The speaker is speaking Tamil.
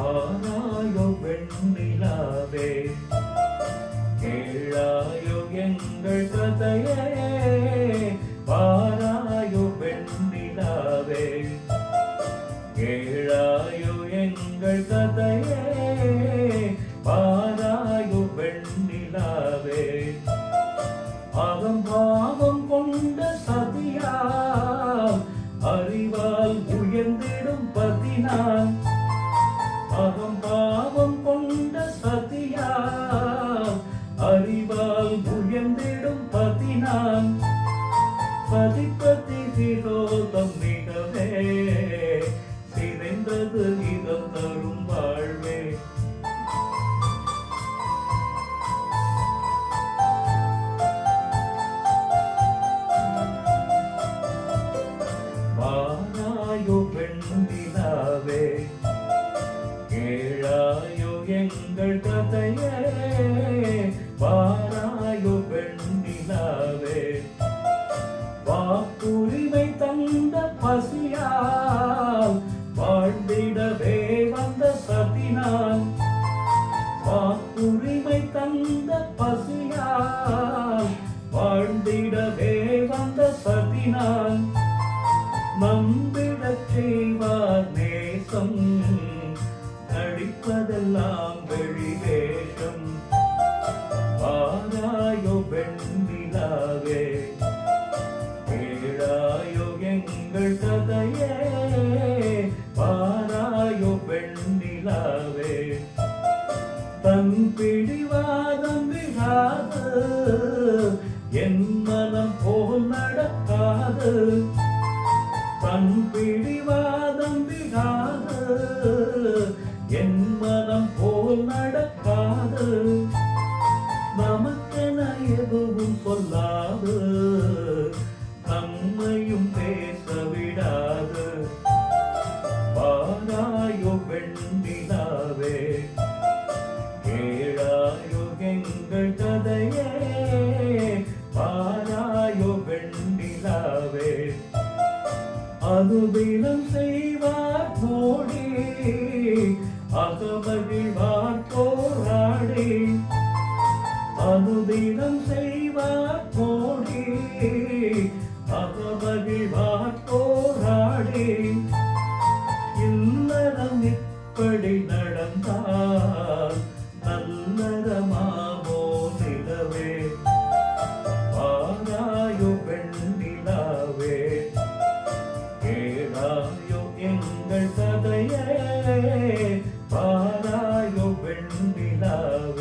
வாராயோ வெண்ணிலாவே, கேளாயோ எங்கள் கதையே, வாராயோ வெண்ணிலாவே, கேளாயோ எங்கள் கதையே, வாராயோ வெண்ணிலாவே. பாவம் கொண்ட சதியால் அறிவால் உயர்ந்திடும் பதினான், பாவம் கொண்ட சதியால் அறிவால் உயர்ந்திடும் பதினான், பதிப்பதி விரோதம் மிகவே சிதைந்தது இதம் தரும் வாழ்வே. வாராயோ வெண்ணிலாவே, கேளாயோ எங்கள் கதையே, வாராயோ வெண்ணிலாவே. வாக்குரிமை தந்த பசியால் வாழ்ந்திடவே வந்த சதினான், வாக்குரிமை தந்த பசியால் வாழ்ந்திடவே வந்த சதினான், நம்பிடச் செய்வார் நேசம், நடிப்பதெல்லாம் வெளிவேஷம். வாராயோ வெண்ணிலாவே, கேளாயோ எங்கள் கதையே, வாராயோ வெண்ணிலாவே. தன் பிடிவாதம் விடாது, என் மனம் போல் நடக்காது, தன் பிடிவாதம் விடாது, என் மனம் போல் நடக்காது, நமக்கென எதுவும் சொல்லாது, நம்மையும் பேச விடாது. வாராயோ வெண்ணிலாவே, கேளாயோ எங்கள் கதையே, வாராயோ வெண்ணிலாவே. அனுதினம் செய்வார் கோடி, அகமகிழ்வார் போராடி, அனுதினம் செய்வார் கோடி, அகமகிழ்வார் போராடி. இல்லறம் இப்படி நடந்தால் நல்லறமாமோ நிலவே. வாராயோ வெண்ணிலாவே, கேளாயோ எங்கள் கதையே, வாராயோ வெண்ணிலாவே.